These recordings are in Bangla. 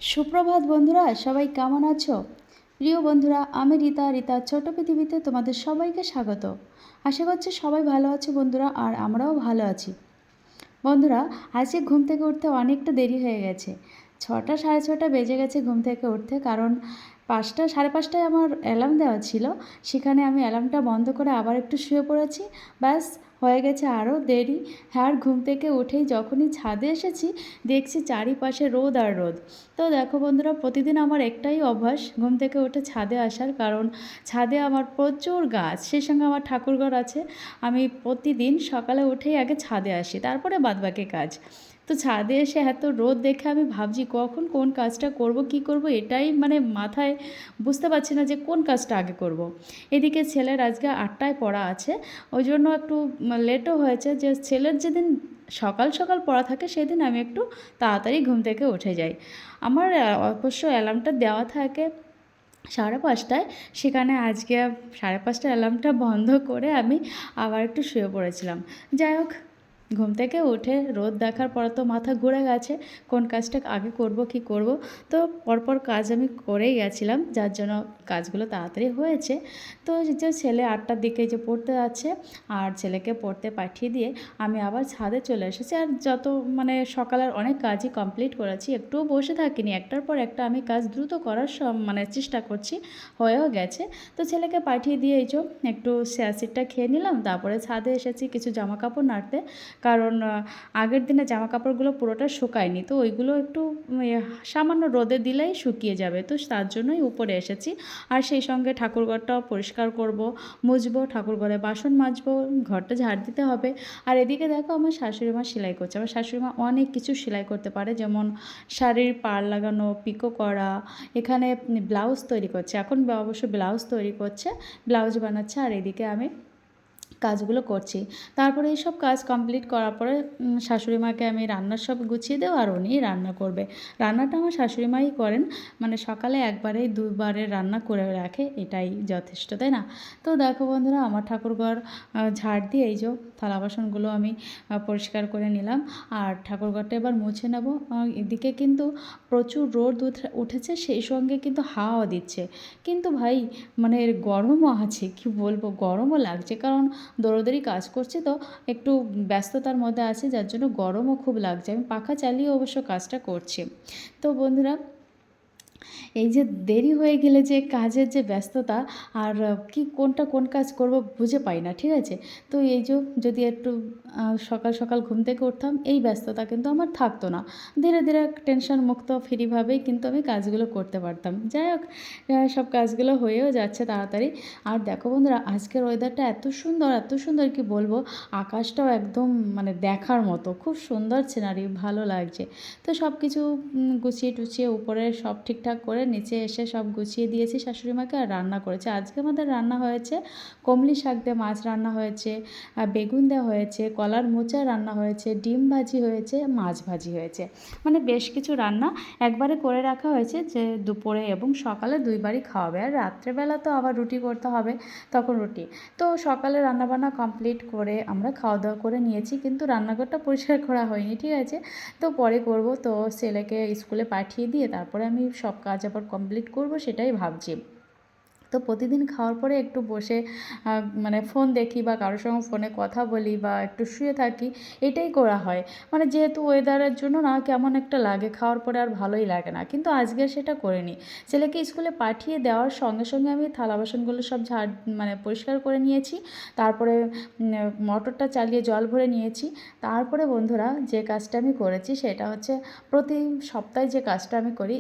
সুপ্রভাত বন্ধুরা, সবাই কেমন আছো? প্রিয় বন্ধুরা, আমি রিতার ছোট পৃথিবীতে তোমাদের সবাইকে স্বাগত। আশা করছি সবাই ভালো আছো বন্ধুরা, আর আমরাও ভালো আছি। বন্ধুরা, আজকে ঘুম থেকে উঠতে অনেকটা দেরি হয়ে গেছে। 6টা সাড়ে 6টা বেজে গেছে ঘুম থেকে উঠতে, কারণ 5টা সাড়ে 5টায় আমার অ্যালার্ম দেওয়া ছিল। সেখানে আমি অ্যালার্মটা বন্ধ করে আবার একটু শুয়ে পড়েছি। ব্যাস, হয়ে গেছে আরও দেরি। হ্যাঁ, আর ঘুম থেকে উঠেই যখনই ছাদে এসেছি, দেখছি চারিপাশে রোদ আর রোদ। তো দেখো বন্ধুরা, প্রতিদিন আমার একটাই অভ্যাস ঘুম থেকে উঠে ছাদে আসার, কারণ ছাদে আমার প্রচুর গাছ, সেই সঙ্গে আমার ঠাকুরঘর আছে। আমি প্রতিদিন সকালে উঠেই আগে ছাদে আসি, তারপরে বাদবাকি কাজ। তো ছাদে এসে এত রোদ দেখে আমি ভাবছি কখন কোন কাজটা করব, কি করব, এটাই মানে মাথায় বুঝতে পারছি না যে কোন কাজটা আগে করব। এদিকে ছেলের আজকে 8টায় পড়া আছে, ওই জন্য একটু লেটও হয়েছে। যে ছেলের যেদিন সকাল সকাল পড়া থাকে সেদিন আমি একটু তাড়াতাড়ি ঘুম থেকে উঠে যাই। আমার অবশ্য অ্যালার্মটা দেওয়া থাকে 5:30টায়, সেখানে আজকে 5:30টায় অ্যালার্মটা বন্ধ করে আমি আবার একটু শুয়ে পড়েছিলাম। যাই হোক, ঘুম থেকে উঠে রোদ দেখার পর তো মাথা ঘুরে গেছে কোন কাজটা আগে করব, কি করব। তো পরপর কাজ আমি করেই গেছিলাম, যার জন্য কাজগুলো তাড়াতাড়ি হয়েছে। তো যে ছেলে 8টার দিকে যে পড়তে যাচ্ছে, আর ছেলেকে পড়তে পাঠিয়ে দিয়ে আমি আবার ছাদে চলে এসেছি। আর যত মানে সকালের অনেক কাজই কমপ্লিট করেছি, একটুও বসে থাকিনি, একটার পর একটা আমি কাজ দ্রুত করার মানে চেষ্টা করছি, হয়েও গেছে। তো ছেলেকে পাঠিয়ে দিয়ে এই যে একটু স্যাসিডটা খেয়ে নিলাম, তারপরে ছাদে এসেছি কিছু জামা কাপড় নাড়তে, কারণ আগের দিনে জামা কাপড়গুলো পুরোটা শুকায়নি, তো ওইগুলো একটু সামান্য রোদে দিলেই শুকিয়ে যাবে, তো তার জন্যই উপরে এসেছি। আর সেই সঙ্গে ঠাকুরঘরটাও পরিষ্কার করব, মুছবো, ঠাকুরঘরে বাসন মাজবো, ঘরটা ঝাড় দিতে হবে। আর এদিকে দেখো আমার শাশুড়ি মা সেলাই করছে। আমার শাশুড়ি মা অনেক কিছু সেলাই করতে পারে, যেমন শাড়ির পাড় লাগানো, পিকো করা, এখানে ব্লাউজ তৈরি করছে, এখন অবশ্য ব্লাউজ তৈরি করছে, ব্লাউজ বানাচ্ছে। আর এদিকে আমি কাজগুলো করছি। তারপরে এইসব কাজ কমপ্লিট করার পরে শাশুড়ি মাকে আমি রান্নার সব গুছিয়ে দেবো, আর উনিই রান্না করবে। রান্নাটা আমার শাশুড়ি মাই করেন, মানে সকালে একবারেই দুবারের রান্না করে রাখে, এটাই যথেষ্ট, তাই না? তো দেখো বন্ধুরা, আমার ঠাকুরঘর ঝাড় দিয়ে এই যে থালা বাসনগুলো আমি পরিষ্কার করে নিলাম, আর ঠাকুরঘরটা এবার মুছে নেব। এদিকে কিন্তু প্রচুর রোদ উঠেছে, সেই সঙ্গে কিন্তু হাওয়া দিচ্ছে। কিন্তু ভাই, মানে এর গরমও আছে, কি বলবো, গরমও লাগছে, কারণ দৌড়দৌড়ি কাজ করছি, তো একটু ব্যস্ততার মধ্যে আছি, যার জন্য গরমও খুব লাগছে। আমি পাখা চালিয়ে অবশ্য কাজটা করছি। তো বন্ধুরা, এই যে দেরি হয়ে গেলে যে কাজের যে ব্যস্ততা, আর কি কোনটা কোন কাজ করব বুঝে পাই না, ঠিক আছে? তো এই যে যদি একটু সকাল সকাল ঘুম থেকে উঠতাম, এই ব্যস্ততা কিন্তু আমার থাকতো না। ধীরে ধীরে টেনশন মুক্ত ফ্রিভাবেই কিন্তু আমি কাজগুলো করতে পারতাম। যাই হোক, সব কাজগুলো হয়েও যাচ্ছে তাড়াতাড়ি। আর দেখো বন্ধুরা, আজকের ওয়েদারটা এত সুন্দর, এত সুন্দর, কি বলবো, আকাশটাও একদম মানে দেখার মতো, খুব সুন্দর সিনারি, ভালো লাগছে। তো সব কিছু গুছিয়ে টুছিয়ে উপরে সব ঠিকঠাক করে নিচে এসে সব গুছিয়ে দিয়েছি শাশুড়ি মাকে, আর রান্না করেছে। আজকে আমাদের রান্না হয়েছে কমলি শাক দিয়ে মাছ রান্না হয়েছে, বেগুন দেওয়া হয়েছে, কলার মোচা রান্না হয়েছে, ডিম ভাজি হয়েছে, মাছ ভাজি হয়েছে। মানে বেশ কিছু রান্না একবারে করে রাখা হয়েছে, যে দুপুরে এবং সকালে দুইবারই খাওয়াবে। আর রাত্রেবেলা তো আবার রুটি করতে হবে, তখন রুটি। তো সকালে রান্নাবান্না কমপ্লিট করে আমরা খাওয়া দাওয়া করে নিয়েছি, কিন্তু রান্নাঘরটা পরিষ্কার করা হয়নি, ঠিক আছে? তো পরে করব। তো ছেলেকে স্কুলে পাঠিয়ে দিয়ে তারপরে আমি সব কাজ আবার কমপ্লিট করব, সেটাই ভাবছি। তো প্রতিদিন খাওয়ার পরে একটু বসে মানে ফোন দেখি, বা কারোর সঙ্গে ফোনে কথা বলি, বা একটু শুয়ে থাকি, এটাই করা হয়। মানে যেহেতু ওয়েদারের জন্য না কেমন একটা লাগে, খাওয়ার পরে আর ভালোই লাগে না, কিন্তু আজকে সেটা করিনি। ছেলেকে স্কুলে পাঠিয়ে দেওয়ার সঙ্গে সঙ্গে আমি থালা বাসনগুলো সব মানে পরিষ্কার করে নিয়েছি। তারপরে মোটরটা চালিয়ে জল ভরে নিয়েছি। তারপরে বন্ধুরা, যে কাজটা আমি করেছি সেটা হচ্ছে, প্রতি সপ্তাহে যে কাজটা আমি করি,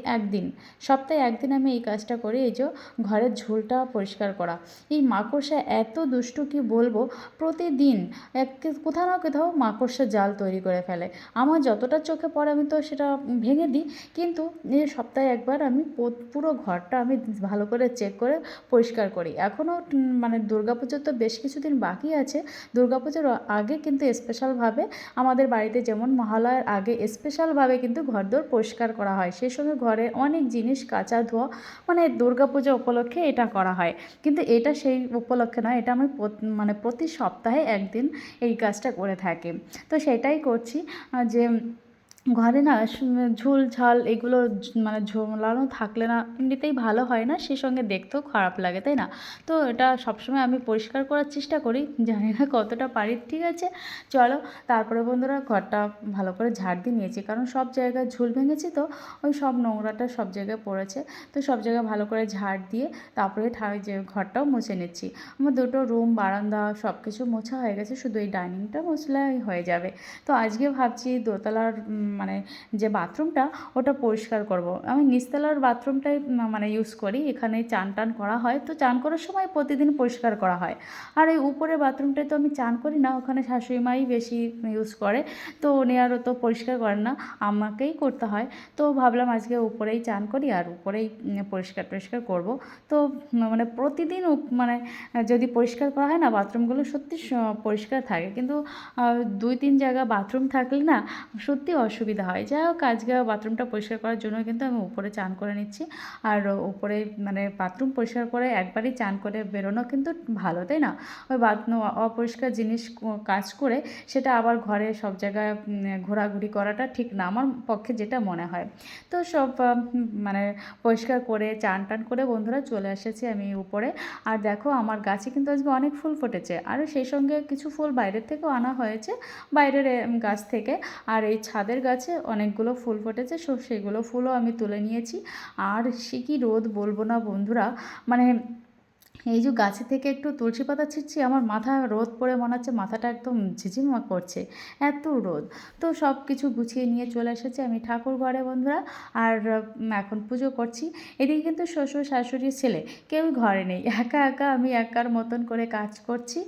সপ্তাহে একদিন আমি এই কাজটা করি, এই যে ঘরের ঝুলটা পরিষ্কার করা। এই মাকড়সা এত দুষ্টু, কি বলবো, প্রতিদিন কোথাও না কোথাও মাকড়সা জাল তৈরি করে ফেলে। আমার যতটা চোখে পড়ে আমি তো সেটা ভেঙে দিই, কিন্তু এই সপ্তাহে একবার আমি পুরো ঘরটা আমি ভালো করে চেক করে পরিষ্কার করি। এখনও মানে দুর্গাপুজোর তো বেশ কিছুদিন বাকি আছে। দুর্গাপুজোর আগে কিন্তু স্পেশালভাবে আমাদের বাড়িতে, যেমন মহালয়ার আগে স্পেশালভাবে কিন্তু ঘরদোর পরিষ্কার করা হয়, সেই সঙ্গে ঘরে অনেক জিনিস কাচা ধোয়া, মানে দুর্গাপূজা উপলক্ষে এটা করা হয়। কিন্তু এটা সেই উপলক্ষে নয়, এটা আমি মানে প্রতি সপ্তাহে একদিন এই কাজটা করে থাকি। তো সেটাই করছি, যে ঘরে না ঝুল ঝাল এগুলো মানে ঝোলানো থাকলে না এমনিতেই ভালো হয় না, সেই সঙ্গে দেখতেও খারাপ লাগে, তাই না? তো এটা সবসময় আমি পরিষ্কার করার চেষ্টা করি, জানি না কতটা পারি। ঠিক আছে, চলো। তারপরে বন্ধুরা ঘরটা ভালো করে ঝাড় দিয়ে নিয়েছি, কারণ সব জায়গায় ঝুল ভেঙেছি, তো ওই সব নোংরাটা সব জায়গায় পড়েছে। তো সব জায়গায় ভালো করে ঝাড় দিয়ে তারপরে যে ঘরটাও মুছে নিচ্ছি। আমার দুটো রুম, বারান্দা সব কিছু মোছা হয়ে গেছে, শুধু এই ডাইনিংটা মুছলেই হয়ে যাবে। তো আজকে ভাবছি দোতলার মানে যে বাথরুমটা ওটা পরিষ্কার করব। আমি নিচতলার বাথরুমটাই মানে ইউজ করি, এখানে চান টান করা হয়, তো চান করার সময় প্রতিদিন পরিষ্কার করা হয়। আর এই উপরের বাথরুমটায় তো আমি চান করি না, ওখানে শাশুড়ি মাই বেশি ইউজ করে, তো উনি আরও তো পরিষ্কার করেন না, আমাকেই করতে হয়। তো ভাবলাম আজকে উপরেই চান করি আর উপরেই পরিষ্কার টরিষ্কার করব। তো মানে প্রতিদিন মানে যদি পরিষ্কার করা হয় না, বাথরুমগুলো সত্যি পরিষ্কার থাকে, কিন্তু 2-3 জায়গা বাথরুম থাকলে না সত্যি অসুবিধা হয়। যাই হোক, আজকে বাথরুমটা পরিষ্কার করার জন্য কিন্তু আমি উপরে চান করে নিচ্ছি। আর উপরে মানে বাথরুম পরিষ্কার করে একবারই চান করে বেরোনো কিন্তু ভালো, তাই না? ওই অপরিষ্কার জিনিস কাজ করে সেটা আবার ঘরে সব জায়গায় ঘোরাঘুরি করাটা ঠিক না, আমার পক্ষে যেটা মনে হয়। তো সব মানে পরিষ্কার করে চান টান করে বন্ধুরা চলে এসেছি আমি উপরে। আর দেখো আমার গাছে কিন্তু আজকে অনেক ফুল ফুটেছে, আর সেই সঙ্গে কিছু ফুল বাইরের থেকেও আনা হয়েছে, বাইরের গাছ থেকে। আর এই ছাদের গাছে অনেকগুলো ফুল ফুটেছে, সো সেগুলো ফুলও আমি তুলে নিয়েছি। আর সে কি রোদ বলবো না বন্ধুরা, মানে এই যে গাছে থেকে একটু তুলসী পাতা ছিঁড়ছি, আমার মাথা রোদ পড়ে মনে হচ্ছে মাথাটা একদম ঝিঝিমা করছে, এত রোদ। তো সব কিছু গুছিয়ে নিয়ে চলে এসেছি আমি ঠাকুর ঘরে বন্ধুরা। আর এখন পুজো করছি। এদিকে কিন্তু শ্বশুর শাশুড়ি ছেলে কেউই ঘরে নেই, একা একা আমি একার মতন করে কাজ করছি।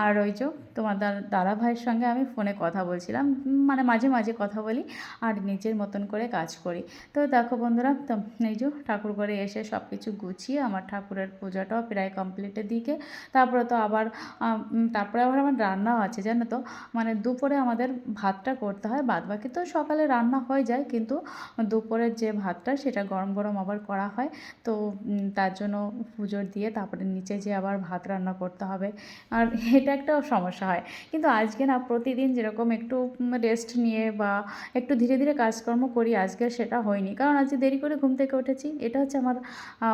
আর ওই যে তোমার দাদা ভাইয়ের সঙ্গে আমি ফোনে কথা বলছিলাম, মানে মাঝে মাঝে কথা বলি আর নিজের মতন করে কাজ করি। তো দেখো বন্ধুরা, তো এই যে ঠাকুর ঘরে এসে সব কিছু গুছিয়ে আমার ঠাকুরের পূজাটাও প্রায় কমপ্লিটের দিকে। তারপরে তো আবার তারপরে আবার আমার রান্নাও আছে জানো তো, মানে দুপুরে আমাদের ভাতটা করতে হয়, বাদবাকি তো সকালে রান্না হয়ে যায়, কিন্তু দুপুরের যে ভাতটা সেটা গরম গরম আবার করা হয়। তো তার জন্য পুজোর দিয়ে তারপরে নিচে যে আবার ভাত রান্না করতে হবে, আর এটা একটা সমস্যা হয়। কিন্তু আজকে না প্রতিদিন যেরকম একটু রেস্ট নিয়ে বা একটু ধীরে ধীরে কাজকর্ম করি, আজকে সেটা হয়নি, কারণ আজকে দেরি করে ঘুম থেকে উঠেছি। এটা হচ্ছে আমার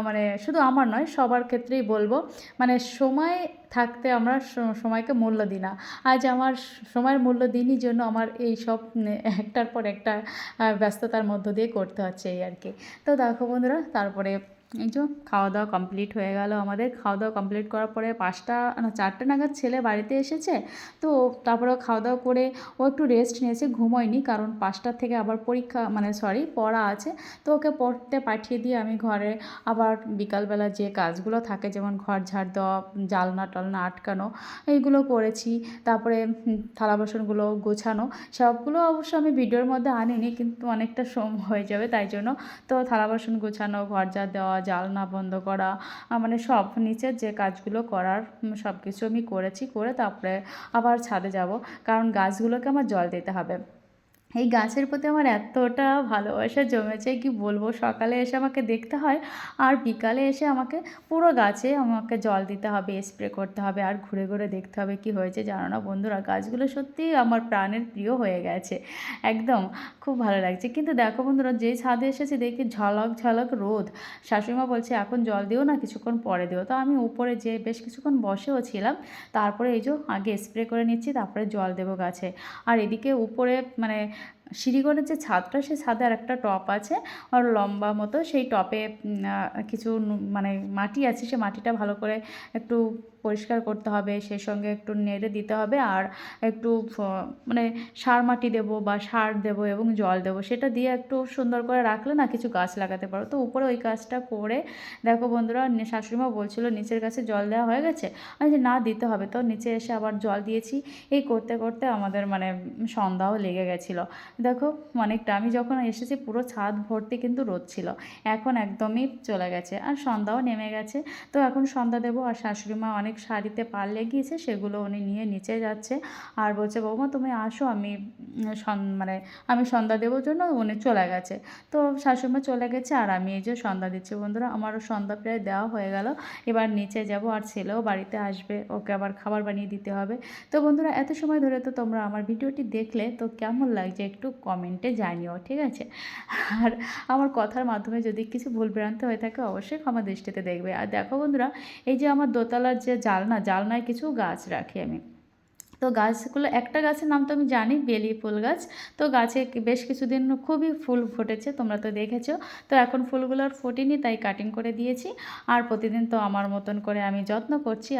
মানে শুধু আমার নয়, সবার ক্ষেত্রেই বলবো, মানে সময় থাকতে আমরা সময়কে মূল্য দিই না। আজ আমার সময়ের মূল্য দিইনি জন্য আমার এই সব একটার পর একটা ব্যস্ততার মধ্য দিয়ে করতে হচ্ছে, এই আর কি। তো দেখো বন্ধুরা, তারপরে এই যে খাওয়া দাওয়া কমপ্লিট হয়ে গেল আমাদের। খাওয়া দাওয়া কমপ্লিট করার পরে 5টা না 4টে নাগাদ ছেলে বাড়িতে এসেছে। তো তারপরে খাওয়া দাওয়া করে ও একটু রেস্ট নিয়েছে, ঘুমোয়নি, কারণ 5টার থেকে আবার পরীক্ষা মানে সরি পড়া আছে। তো ওকে পড়তে পাঠিয়ে দিয়ে আমি ঘরে আবার বিকালবেলা যে কাজগুলো থাকে, যেমন ঘর ঝাড় দেওয়া, জালনা টালনা আটকানো, এইগুলো করেছি। তারপরে থালা বাসনগুলো গোছানো, সবগুলো অবশ্য আমি ভিডিওর মধ্যে আনিনি, কিন্তু অনেকটা সময় হয়ে যাবে তাই জন্য। তো থালা বাসন গোছানো, ঘর ঝাড় দেওয়া, জালনা বন্ধ করা, মানে সব নিচের যে কাজগুলো করার সব কিছু আমি করেছি। করে তারপরে আবার ছাদে যাব, কারণ গাছগুলোকে আমার জল দিতে হবে। এই গাছের প্রতি আমার এতটা ভালোবাসা জমেছে কি বলবো, সকালে এসে আমাকে দেখতে হয়, আর বিকালে এসে আমাকে পুরো গাছে আমাকে জল দিতে হবে, স্প্রে করতে হবে, আর ঘুরে ঘুরে দেখতে হবে কি হয়েছে। জানো না বন্ধুরা, গাছগুলো সত্যিই আমার প্রাণের প্রিয় হয়ে গেছে একদম, খুব ভালো লাগছে। কিন্তু দেখো বন্ধুরা, যেই ছাদে এসেছি দেখি ঝলক ঝলক রোদ। শাশুড়িমা বলছে এখন জল দিও না, কিছুক্ষণ পরে দিও। তো আমি উপরে যেয়ে বেশ কিছুক্ষণ বসেও ছিলাম, তারপরে এই যে আগে স্প্রে করে নিচ্ছি, তারপরে জল দেবো গাছে। আর এদিকে উপরে মানে সিঁড়িঘরের যে ছাদটা, সেই ছাদে আর একটা টব আছে আর লম্বা মতো, সেই টবে কিছু মানে মাটি আছে, সে মাটিটা ভালো করে একটু পরিষ্কার করতে হবে, সেই সঙ্গে একটু নেড়ে দিতে হবে, আর একটু মানে সার মাটি দেবো বা সার দেবো এবং জল দেবো, সেটা দিয়ে একটু সুন্দর করে রাখলে না কিছু গাছ লাগাতে পারো। তো উপরে ওই কাজটা করে দেখো বন্ধুরা, শাশুড়িমা বলছিল নিচের গাছে জল দেওয়া হয়ে গেছে, আমি যে না দিতে হবে। তো নিচে এসে আবার জল দিয়েছি। এই করতে করতে আমাদের মানে সন্ধ্যাও লেগে গেছিলো। দেখো অনেকটা, আমি যখন এসেছি পুরো ছাদ ভর্তি কিন্তু রোদ ছিল, এখন একদমই চলে গেছে আর সন্ধ্যাও নেমে গেছে। তো এখন সন্ধ্যা দেবো, আর শাশুড়ি মা অনেক শাড়িতে পাল লেগিয়েছে, সেগুলো উনি নিয়ে নিচে যাচ্ছে, আর বলছে বৌমা তুমি আসো, আমি মানে আমি সন্ধ্যা দেবোর জন্য উনি চলে গেছে। তো শাশুড়িমা চলে গেছে আর আমি এই যে সন্ধ্যা দিচ্ছি বন্ধুরা, আমারও সন্ধ্যা প্রায় দেওয়া হয়ে গেল। এবার নিচে যাব, আর ছেলেও বাড়িতে আসবে, ওকে আবার খাবার বানিয়ে দিতে হবে। তো বন্ধুরা, এত সময় ধরে তো তোমরা আমার ভিডিওটি দেখলে, তো কেমন লাগছে একটু কমেন্টে জানিও, ঠিক আছে? আর আমার কথার মাধ্যমে যদি কিছু ভুলভ্রান্তি হয়ে থাকে অবশ্যই ক্ষমা দৃষ্টিতে দেখবে। আর দেখো বন্ধুরা, এই যে আমার দোতলার যে জালনায় কিছু গাছ রাখি আমি। তো গাছগুলো, একটা গাছের নাম তো আমি জানি, বেলি ফুল গাছ। তো গাছে বেশ কিছুদিন খুবই ফুল ফুটেছে, তোমরা তো দেখেছো। তো এখন ফুলগুলো আর ফোটেনি, তাই কাটিং করে দিয়েছি। আর প্রতিদিন তো আমার মতন করে আমি যত্ন করছি,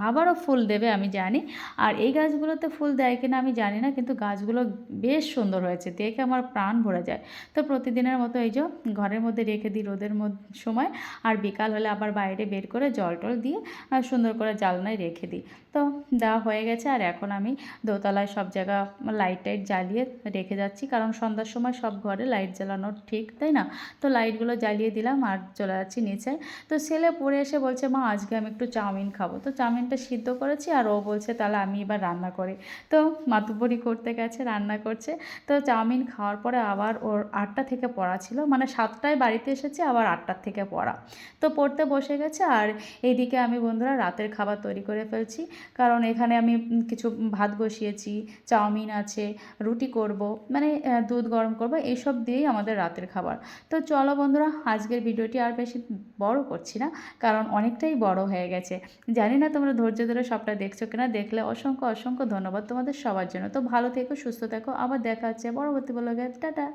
আবারও ফুল দেবে আমি জানি। আর এই গাছগুলোতে ফুল দেয় কিনা আমি জানি না, কিন্তু গাছগুলো বেশ সুন্দর হয়েছে, দেখে আমার প্রাণ ভরে যায়। তো প্রতিদিনের মতো এই যে ঘরের মধ্যে রেখে দিই রোদের সময়, আর বিকাল হলে আবার বাইরে বের করে জল টল দিয়ে সুন্দর করে জালনায় রেখে দিই। তো দেওয়া হয়ে গেছে। আর এখন আমি দোতলায় সব জায়গা লাইট টাইট জ্বালিয়ে রেখে যাচ্ছি, কারণ সন্ধ্যার সময় সব ঘরে লাইট জ্বালানো ঠিক, তাই না? তো লাইটগুলো জ্বালিয়ে দিলাম আর চলে যাচ্ছি নিচে। তো ছেলে পড়ে এসে বলছে, মা আজকে আমি একটু চাউমিন খাবো। তো চাউমিনটা সিদ্ধ করেছি, আর ও বলছে তাহলে আমি এবার রান্না করি। তো মাতুব্বরি করতে গেছে, রান্না করছে। তো চাউমিন খাওয়ার পরে আবার ওর 8টা থেকে পড়া ছিল, মানে 7টায় বাড়িতে এসেছে, আবার 8টার থেকে পড়া। তো পড়তে বসে গেছে। আর এইদিকে আমি বন্ধুরা রাতের খাবার তৈরি করে ফেলছি, কারণ এখানে আমি কিছু ভাত বসিয়েছি, চাউমিন আছে, রুটি করব, মানে দুধ গরম করব, এইসব দিয়েই আমাদের রাতের খাবার। তো চলো বন্ধুরা, আজকের ভিডিওটি আর বেশি বড় করছি না, কারণ অনেকটাই বড় হয়ে গেছে। জানি না তোমরা ধৈর্য ধরে সবটা দেখছো কিনা, দেখলে অসংখ্য অসংখ্য ধন্যবাদ তোমাদের সবার জন্য। তো ভালো থেকো, সুস্থ থেকো, আবার দেখা হচ্ছে পরবর্তী ব্লগে। টাটা।